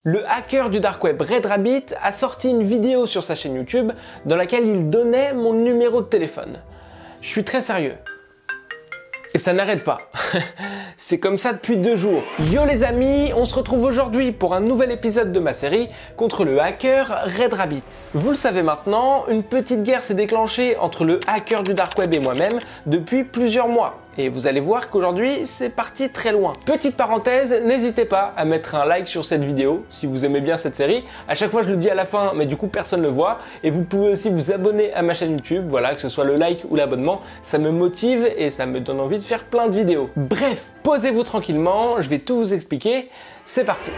Le hacker du dark web Red Rabbit a sorti une vidéo sur sa chaîne YouTube dans laquelle il donnait mon numéro de téléphone. Je suis très sérieux. Et ça n'arrête pas. C'est comme ça depuis 2 jours. Yo les amis, on se retrouve aujourd'hui pour un nouvel épisode de ma série contre le hacker Red Rabbit. Vous le savez maintenant, une petite guerre s'est déclenchée entre le hacker du dark web et moi-même depuis plusieurs mois. Et vous allez voir qu'aujourd'hui, c'est parti très loin. Petite parenthèse, n'hésitez pas à mettre un like sur cette vidéo si vous aimez bien cette série. À chaque fois, je le dis à la fin, mais du coup, personne ne le voit. Et vous pouvez aussi vous abonner à ma chaîne YouTube, voilà, que ce soit le like ou l'abonnement. Ça me motive et ça me donne envie de faire plein de vidéos. Bref, posez-vous tranquillement, je vais tout vous expliquer. C'est parti.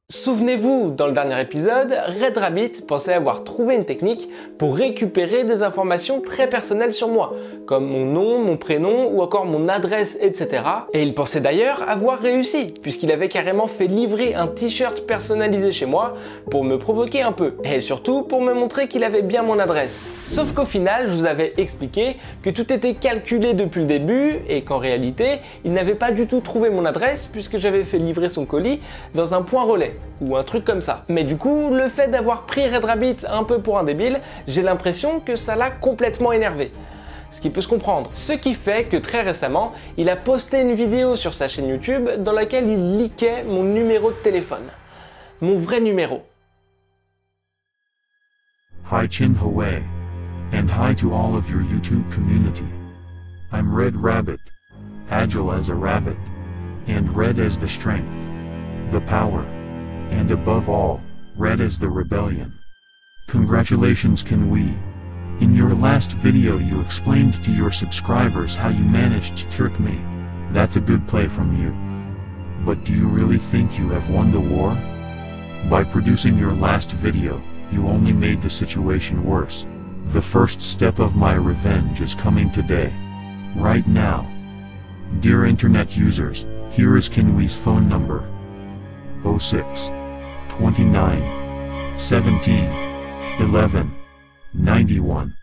Souvenez-vous, dans le dernier épisode, Red Rabbit pensait avoir trouvé une technique pour récupérer des informations très personnelles sur moi, comme mon nom, mon prénom ou encore mon adresse, etc. Et il pensait d'ailleurs avoir réussi, puisqu'il avait carrément fait livrer un t-shirt personnalisé chez moi pour me provoquer un peu, et surtout pour me montrer qu'il avait bien mon adresse. Sauf qu'au final, je vous avais expliqué que tout était calculé depuis le début, et qu'en réalité, il n'avait pas du tout trouvé mon adresse, puisque j'avais fait livrer son colis dans un point relais ou un truc comme ça. Mais du coup, le fait d'avoir pris Red Rabbit un peu pour un débile, j'ai l'impression que ça l'a complètement énervé. Ce qui peut se comprendre. Ce qui fait que très récemment, il a posté une vidéo sur sa chaîne YouTube dans laquelle il leakait mon numéro de téléphone. Mon vrai numéro. Hi Chin Hway, and hi to all of your YouTube community. I'm Red Rabbit, agile as a rabbit, and red as the strength, the power, and above all, red as the rebellion. Congratulations Kinwee. In your last video you explained to your subscribers how you managed to trick me. That's a good play from you. But do you really think you have won the war? By producing your last video, you only made the situation worse. The first step of my revenge is coming today. Right now. Dear internet users, here is Kinwee's phone number. 06 29 17 11 91.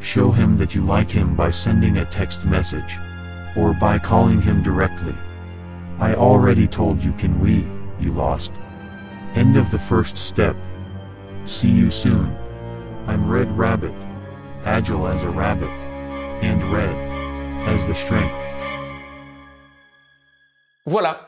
Show him that you like him by sending a text message, or by calling him directly. I already told you Kinwee, you lost. End of the first step. See you soon. I'm Red Rabbit, agile as a rabbit, and red as the strength. Voilà.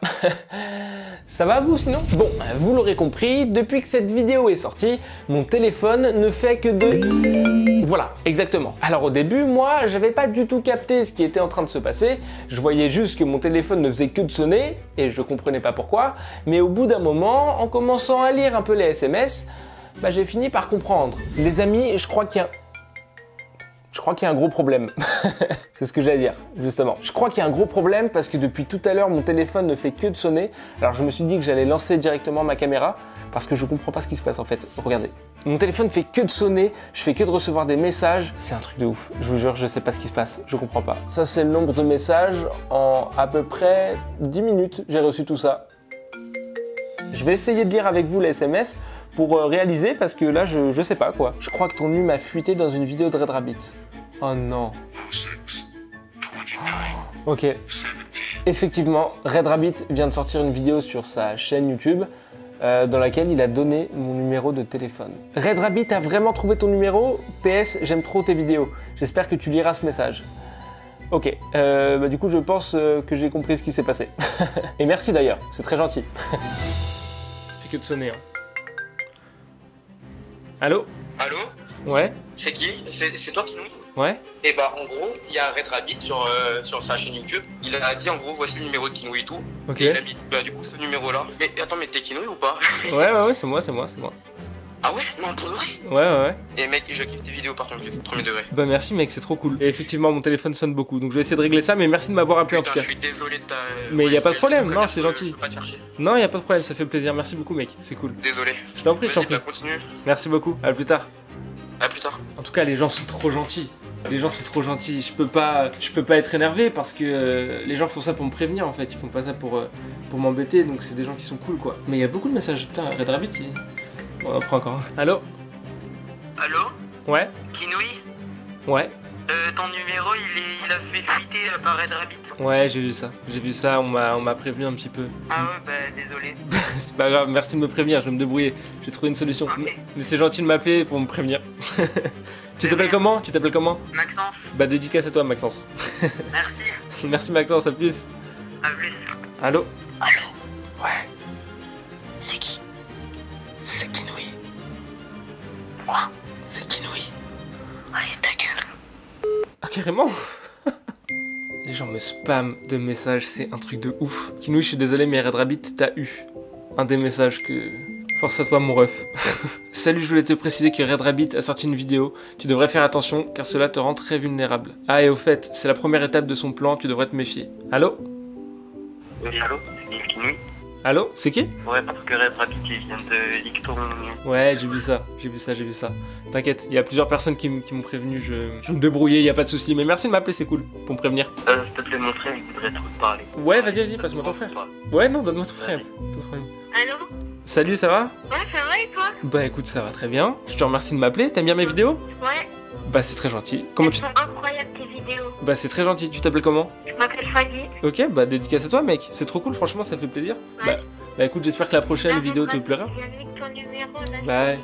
Ça va vous sinon? Bon, vous l'aurez compris, depuis que cette vidéo est sortie, mon téléphone ne fait que de... Voilà, exactement. Alors au début, moi, j'avais pas du tout capté ce qui était en train de se passer, je voyais juste que mon téléphone ne faisait que de sonner, et je comprenais pas pourquoi, mais au bout d'un moment, en commençant à lire un peu les SMS, j'ai fini par comprendre. Les amis, je crois qu'il y a un gros problème. C'est ce que j'ai à dire, justement. Je crois qu'il y a un gros problème parce que depuis tout à l'heure, mon téléphone ne fait que de sonner. Alors je me suis dit que j'allais lancer directement ma caméra parce que je comprends pas ce qui se passe en fait. Regardez. Mon téléphone fait que de sonner, je fais que de recevoir des messages. C'est un truc de ouf. Je vous jure, je sais pas ce qui se passe. Je comprends pas. Ça, c'est le nombre de messages en à peu près 10 minutes. J'ai reçu tout ça. Je vais essayer de lire avec vous les SMS pour réaliser parce que là, je sais pas quoi. Je crois que ton nu m'a fuité dans une vidéo de Red Rabbit. Oh non. Ok. Effectivement, Red Rabbit vient de sortir une vidéo sur sa chaîne YouTube dans laquelle il a donné mon numéro de téléphone. Red Rabbit a vraiment trouvé ton numéro? PS, j'aime trop tes vidéos. J'espère que tu liras ce message. Ok, du coup je pense que j'ai compris ce qui s'est passé. Et merci d'ailleurs, c'est très gentil. Ça fait que de sonner. Hein. Allô? Allô? Ouais? C'est qui? C'est toi qui nous? Ouais? Et bah en gros, il y a Red Rabbit sur sa chaîne YouTube. Il a dit en gros voici le numéro de Kinwee et tout. Ok. Et il a mis du coup ce numéro là. Mais attends, mais t'es Kinwee ou pas? Ouais, c'est moi. Ah ouais? Non, pour de vrai? Ouais. Et mec, je kiffe tes vidéos par contre, premier degré. Bah merci mec, c'est trop cool. Et effectivement, mon téléphone sonne beaucoup, donc je vais essayer de régler ça, mais merci de m'avoir appelé en tout cas. Je suis désolé de ta... Mais y a pas de problème, non, c'est gentil. Je peux pas te chercher. Non, y a pas de problème, ça fait plaisir, merci beaucoup mec, c'est cool. Désolé. Je t'en prie, je t'en prie. Continue. Merci beaucoup, à plus tard. À plus tard. En tout cas, les gens sont trop gentils. Les gens sont trop gentils, je peux pas être énervé parce que les gens font ça pour me prévenir en fait, ils font pas ça pour m'embêter, donc c'est des gens qui sont cool quoi. Mais il y a beaucoup de messages, putain, Red Rabbit, on en prend encore un. Allô? Allô? Ouais? Kinoui? Ouais? Ton numéro, il a fait fuiter par Red Rabbit. Ouais, j'ai vu ça, on m'a prévenu un petit peu. Ah ouais, bah désolé. C'est pas grave, merci de me prévenir, je vais me débrouiller, j'ai trouvé une solution. Ok. Mais c'est gentil de m'appeler pour me prévenir. Tu t'appelles comment? Maxence, Bah dédicace à toi Maxence. merci. Merci Maxence, à plus. À plus. Allô? Allô? Ouais. C'est qui? C'est Kinoui. Quoi? C'est Kinoui. Allez, ta gueule. Ah carrément. Les gens me spamment de messages, c'est un truc de ouf. Kinoui, je suis désolé mais Red Rabbit t'as eu un des messages que... Force à toi mon ref. Salut, je voulais te préciser que Red Rabbit a sorti une vidéo. Tu devrais faire attention car cela te rend très vulnérable. Ah et au fait, c'est la première étape de son plan, tu devrais te méfier. Allô? Oui, allô? C'est Kinoui? Allô? C'est qui? Ouais, parce que Red Rabbit, il vient de leak ton... Ouais, j'ai vu ça. T'inquiète, il y a plusieurs personnes qui m'ont prévenu, je vais me débrouiller, y a pas de souci. Mais merci de m'appeler, c'est cool, pour me prévenir. S'il te plaît, mon frère, il voudrait trop te parler. Ouais, vas-y, passe-moi ton frère. Ouais, non, donne-moi ton frère. Pas de problème. Allô? Salut, ça va? Ouais, ça va et toi? Bah écoute, ça va très bien. Je te remercie de m'appeler, t'aimes bien mes vidéos? Ouais. Bah c'est très gentil. Comment Elles tu... sont incroyables tes vidéos. Bah c'est très gentil, tu t'appelles comment? Je m'appelle Fanny. Ok, bah dédicace à toi mec, c'est trop cool, franchement ça fait plaisir. Ouais. Bah écoute, j'espère que la prochaine Là, vidéo te Red plaira. Rabbit, il vient avec ton numéro, là. Bah ouais.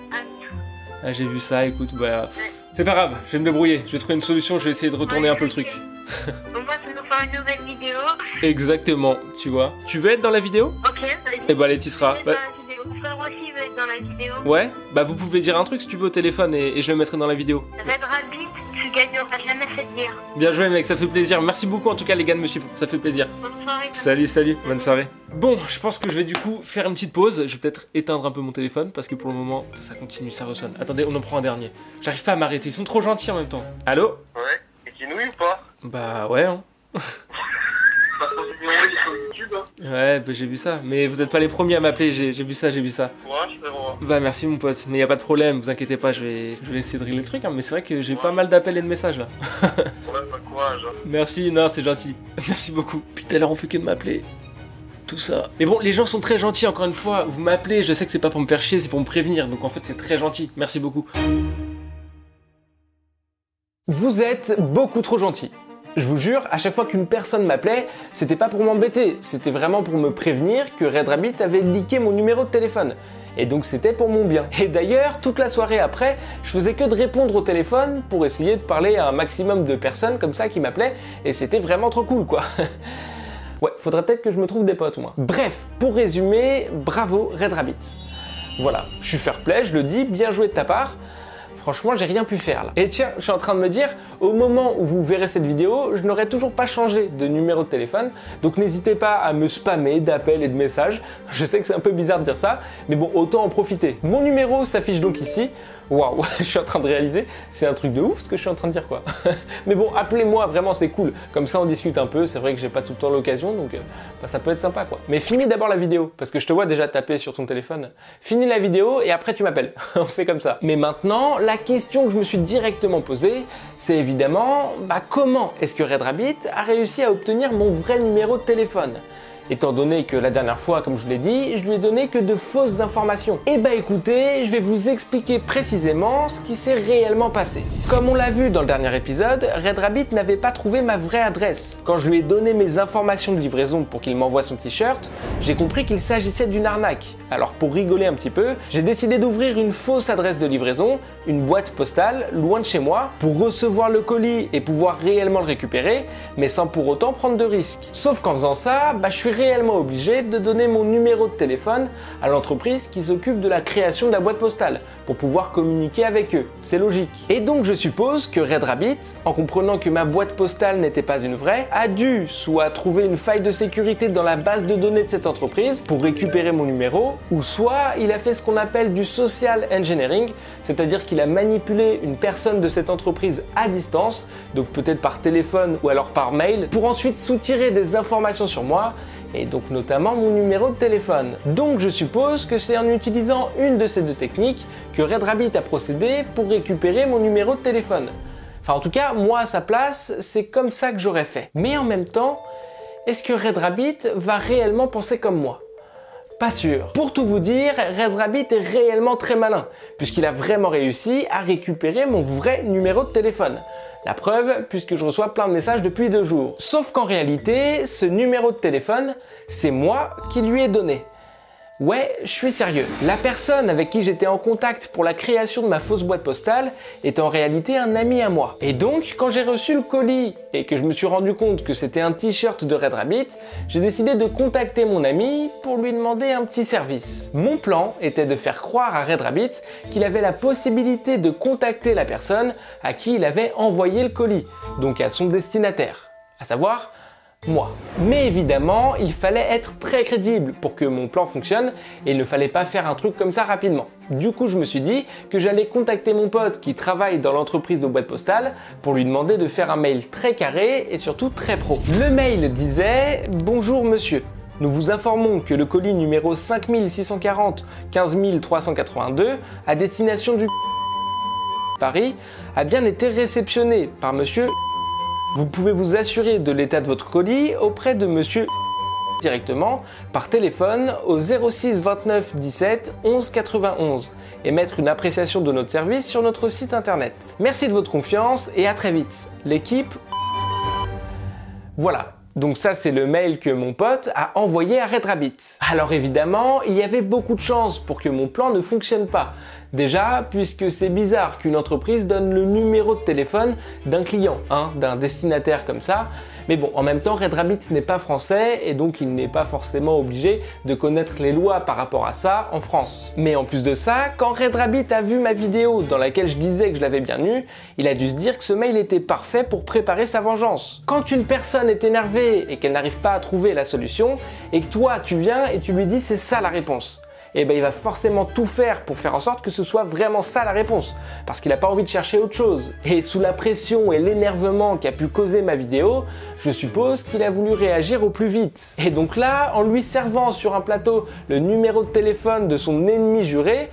Ah, j'ai vu ça, écoute, bah... C'est pas grave, je vais me débrouiller, je vais trouver une solution, je vais essayer de retourner un peu le truc. On va nous faire une nouvelle vidéo. Exactement, tu vois. Tu veux être dans la vidéo? Ok, vas-y. Eh bah allez, t'y seras. Je vais être dans la vidéo. Mon frère aussi veut être dans la vidéo. Ouais? Bah vous pouvez dire un truc si tu veux au téléphone et je le mettrai dans la vidéo. Red Rabbit, tu gagneras jamais cette bière. Bien joué mec, ça fait plaisir. Merci beaucoup en tout cas les gars de me suivre, ça fait plaisir. Bonne soirée. Salut, bonne soirée. Bon, je pense que je vais du coup faire une petite pause. Je vais peut-être éteindre un peu mon téléphone parce que pour le moment, ça continue, ça ressonne. Attendez, on en prend un dernier. J'arrive pas à m'arrêter, ils sont trop gentils en même temps. Allô? Ouais, et Kinoui ou pas? Bah ouais, hein. Parce que ton numéro, il est sur YouTube, hein. Ouais, bah j'ai vu ça. Mais vous êtes pas les premiers à m'appeler, j'ai vu ça. Ouais, je peux voir. Bah merci mon pote, mais y a pas de problème, vous inquiétez pas, je vais essayer de régler le truc, hein, mais c'est vrai que j'ai pas mal d'appels et de messages là. Ouais, bah courage, hein. Merci, non c'est gentil, merci beaucoup. Puis tout à l'heure on fait que de m'appeler, tout ça. Mais bon, les gens sont très gentils encore une fois, vous m'appelez, je sais que c'est pas pour me faire chier, c'est pour me prévenir, donc en fait c'est très gentil, merci beaucoup. Vous êtes beaucoup trop gentil. Je vous jure, à chaque fois qu'une personne m'appelait, c'était pas pour m'embêter, c'était vraiment pour me prévenir que Red Rabbit avait leaké mon numéro de téléphone. Et donc c'était pour mon bien. Et d'ailleurs, toute la soirée après, je faisais que de répondre au téléphone pour essayer de parler à un maximum de personnes comme ça qui m'appelaient, et c'était vraiment trop cool quoi. Ouais, faudrait peut-être que je me trouve des potes moi. Bref, pour résumer, bravo Red Rabbit. Voilà, je suis fair play, je le dis, bien joué de ta part. Franchement, j'ai rien pu faire là. Et tiens, je suis en train de me dire, au moment où vous verrez cette vidéo, je n'aurai toujours pas changé de numéro de téléphone, donc n'hésitez pas à me spammer d'appels et de messages. Je sais que c'est un peu bizarre de dire ça, mais bon, autant en profiter. Mon numéro s'affiche donc ici. Waouh, je suis en train de réaliser, c'est un truc de ouf ce que je suis en train de dire quoi. Mais bon, appelez-moi, vraiment c'est cool. Comme ça on discute un peu, c'est vrai que j'ai pas tout le temps l'occasion, donc bah, ça peut être sympa quoi. Mais finis d'abord la vidéo, parce que je te vois déjà taper sur ton téléphone. Finis la vidéo et après tu m'appelles. On fait comme ça. Mais maintenant, la question que je me suis directement posée, c'est évidemment, bah comment est-ce que Red Rabbit a réussi à obtenir mon vrai numéro de téléphone ? Étant donné que la dernière fois, comme je l'ai dit, je lui ai donné que de fausses informations. Et bah écoutez, je vais vous expliquer précisément ce qui s'est réellement passé. Comme on l'a vu dans le dernier épisode, Red Rabbit n'avait pas trouvé ma vraie adresse. Quand je lui ai donné mes informations de livraison pour qu'il m'envoie son t-shirt, j'ai compris qu'il s'agissait d'une arnaque. Alors pour rigoler un petit peu, j'ai décidé d'ouvrir une fausse adresse de livraison, une boîte postale, loin de chez moi, pour recevoir le colis et pouvoir réellement le récupérer, mais sans pour autant prendre de risques. Sauf qu'en faisant ça, bah je suis réellement obligé de donner mon numéro de téléphone à l'entreprise qui s'occupe de la création de la boîte postale pour pouvoir communiquer avec eux. C'est logique. Et donc je suppose que Red Rabbit, en comprenant que ma boîte postale n'était pas une vraie, a dû soit trouver une faille de sécurité dans la base de données de cette entreprise pour récupérer mon numéro, ou soit il a fait ce qu'on appelle du social engineering, c'est-à-dire qu'il a manipulé une personne de cette entreprise à distance, donc peut-être par téléphone ou alors par mail, pour ensuite soutirer des informations sur moi, et donc notamment mon numéro de téléphone. Donc je suppose que c'est en utilisant une de ces deux techniques que Red Rabbit a procédé pour récupérer mon numéro de téléphone. Enfin en tout cas, moi à sa place, c'est comme ça que j'aurais fait. Mais en même temps, est-ce que Red Rabbit va réellement penser comme moi? Pas sûr. Pour tout vous dire, Red Rabbit est réellement très malin, puisqu'il a vraiment réussi à récupérer mon vrai numéro de téléphone. La preuve, puisque je reçois plein de messages depuis 2 jours. Sauf qu'en réalité, ce numéro de téléphone, c'est moi qui lui ai donné. Ouais, je suis sérieux. La personne avec qui j'étais en contact pour la création de ma fausse boîte postale est en réalité un ami à moi. Et donc, quand j'ai reçu le colis et que je me suis rendu compte que c'était un t-shirt de Red Rabbit, j'ai décidé de contacter mon ami pour lui demander un petit service. Mon plan était de faire croire à Red Rabbit qu'il avait la possibilité de contacter la personne à qui il avait envoyé le colis, donc à son destinataire, à savoir moi. Mais évidemment, il fallait être très crédible pour que mon plan fonctionne et il ne fallait pas faire un truc comme ça rapidement. Du coup, je me suis dit que j'allais contacter mon pote qui travaille dans l'entreprise de boîte postale pour lui demander de faire un mail très carré et surtout très pro. Le mail disait « Bonjour monsieur, nous vous informons que le colis numéro 5640 15382 à destination du Paris a bien été réceptionné par monsieur. Vous pouvez vous assurer de l'état de votre colis auprès de monsieur directement par téléphone au 06 29 17 11 91 et mettre une appréciation de notre service sur notre site internet. Merci de votre confiance et à très vite. L'équipe... Voilà. Donc ça, c'est le mail que mon pote a envoyé à Red Rabbit. Alors évidemment, il y avait beaucoup de chances pour que mon plan ne fonctionne pas. Déjà, puisque c'est bizarre qu'une entreprise donne le numéro de téléphone d'un client, d'un destinataire comme ça. Mais bon, en même temps, Red Rabbit n'est pas français et donc il n'est pas forcément obligé de connaître les lois par rapport à ça en France. Mais en plus de ça, quand Red Rabbit a vu ma vidéo dans laquelle je disais que je l'avais bien eu, il a dû se dire que ce mail était parfait pour préparer sa vengeance. Quand une personne est énervée et qu'elle n'arrive pas à trouver la solution, et que toi tu viens et tu lui dis c'est ça la réponse, et ben il va forcément tout faire pour faire en sorte que ce soit vraiment ça la réponse, parce qu'il n'a pas envie de chercher autre chose. Et sous la pression et l'énervement qu'a pu causer ma vidéo, je suppose qu'il a voulu réagir au plus vite. Et donc là, en lui servant sur un plateau le numéro de téléphone de son ennemi juré,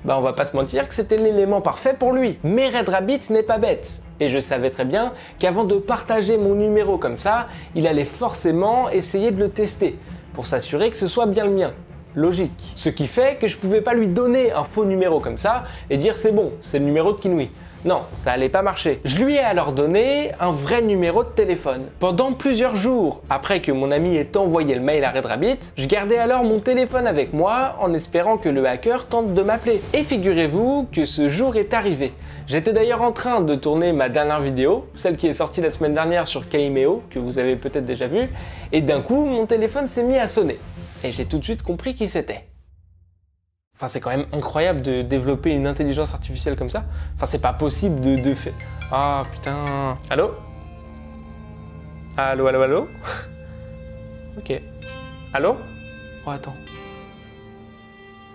on va pas se mentir que c'était l'élément parfait pour lui. Mais Red Rabbit n'est pas bête. Et je savais très bien qu'avant de partager mon numéro comme ça, il allait forcément essayer de le tester, pour s'assurer que ce soit bien le mien. Logique. Ce qui fait que je pouvais pas lui donner un faux numéro comme ça et dire c'est bon, c'est le numéro de Kinoui. Non, ça allait pas marcher. Je lui ai alors donné un vrai numéro de téléphone. Pendant plusieurs jours, après que mon ami ait envoyé le mail à Red Rabbit, je gardais alors mon téléphone avec moi en espérant que le hacker tente de m'appeler. Et figurez-vous que ce jour est arrivé. J'étais d'ailleurs en train de tourner ma dernière vidéo, celle qui est sortie la semaine dernière sur Kaimeo, que vous avez peut-être déjà vu, et d'un coup, mon téléphone s'est mis à sonner. Et j'ai tout de suite compris qui c'était. Enfin, c'est quand même incroyable de développer une intelligence artificielle comme ça. Enfin, c'est pas possible de faire... Ah, putain... Allô? Allô, allô, allô? Ok. Allô? Oh, attends.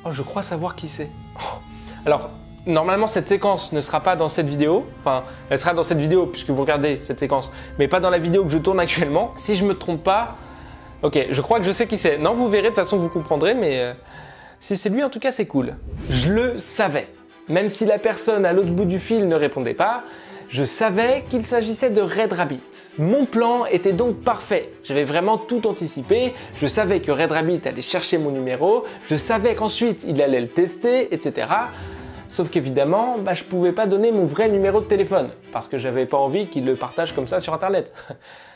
Oh, je crois savoir qui c'est. Oh. Alors, normalement, cette séquence ne sera pas dans cette vidéo. Enfin, elle sera dans cette vidéo, puisque vous regardez cette séquence. Mais pas dans la vidéo que je tourne actuellement. Si je me trompe pas... Ok, je crois que je sais qui c'est. Non, vous verrez, de toute façon, vous comprendrez, mais... Si c'est lui, en tout cas, c'est cool. Je le savais. Même si la personne à l'autre bout du fil ne répondait pas, je savais qu'il s'agissait de Red Rabbit. Mon plan était donc parfait. J'avais vraiment tout anticipé. Je savais que Red Rabbit allait chercher mon numéro. Je savais qu'ensuite, il allait le tester, etc. Sauf qu'évidemment, je pouvais pas donner mon vrai numéro de téléphone. Parce que j'avais pas envie qu'il le partage comme ça sur Internet.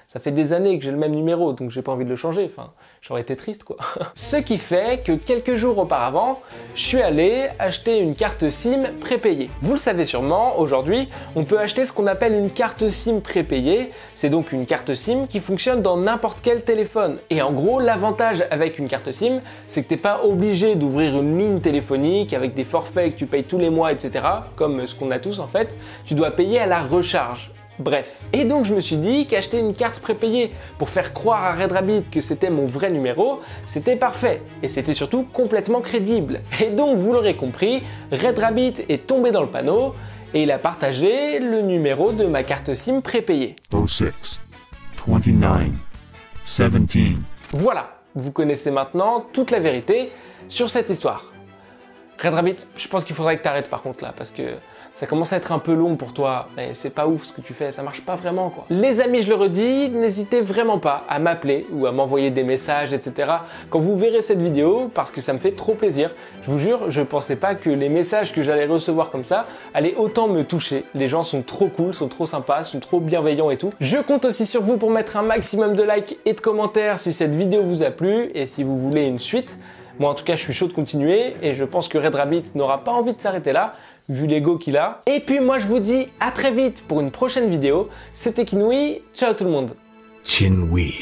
Ça fait des années que j'ai le même numéro, donc j'ai pas envie de le changer, enfin, j'aurais été triste quoi. Ce qui fait que quelques jours auparavant, je suis allé acheter une carte SIM prépayée. Vous le savez sûrement, aujourd'hui, on peut acheter ce qu'on appelle une carte SIM prépayée. C'est donc une carte SIM qui fonctionne dans n'importe quel téléphone. Et en gros, l'avantage avec une carte SIM, c'est que t'es pas obligé d'ouvrir une ligne téléphonique avec des forfaits que tu payes tous les mois, etc. Comme ce qu'on a tous en fait. Tu dois payer à la recharge. Bref. Et donc je me suis dit qu'acheter une carte prépayée pour faire croire à Red Rabbit que c'était mon vrai numéro, c'était parfait. Et c'était surtout complètement crédible. Et donc vous l'aurez compris, Red Rabbit est tombé dans le panneau et il a partagé le numéro de ma carte SIM prépayée. 06 29 17. Voilà, vous connaissez maintenant toute la vérité sur cette histoire. Red Rabbit, je pense qu'il faudrait que tu arrêtes par contre là, parce que ça commence à être un peu long pour toi, mais c'est pas ouf ce que tu fais, ça marche pas vraiment quoi. Les amis, je le redis, n'hésitez vraiment pas à m'appeler ou à m'envoyer des messages, etc. quand vous verrez cette vidéo, parce que ça me fait trop plaisir. Je vous jure, je pensais pas que les messages que j'allais recevoir comme ça allaient autant me toucher. Les gens sont trop cool, sont trop sympas, sont trop bienveillants et tout. Je compte aussi sur vous pour mettre un maximum de likes et de commentaires si cette vidéo vous a plu et si vous voulez une suite. Moi en tout cas je suis chaud de continuer et je pense que Red Rabbit n'aura pas envie de s'arrêter là, vu l'ego qu'il a. Et puis moi je vous dis à très vite pour une prochaine vidéo. C'était Kinui, ciao tout le monde. Chinui.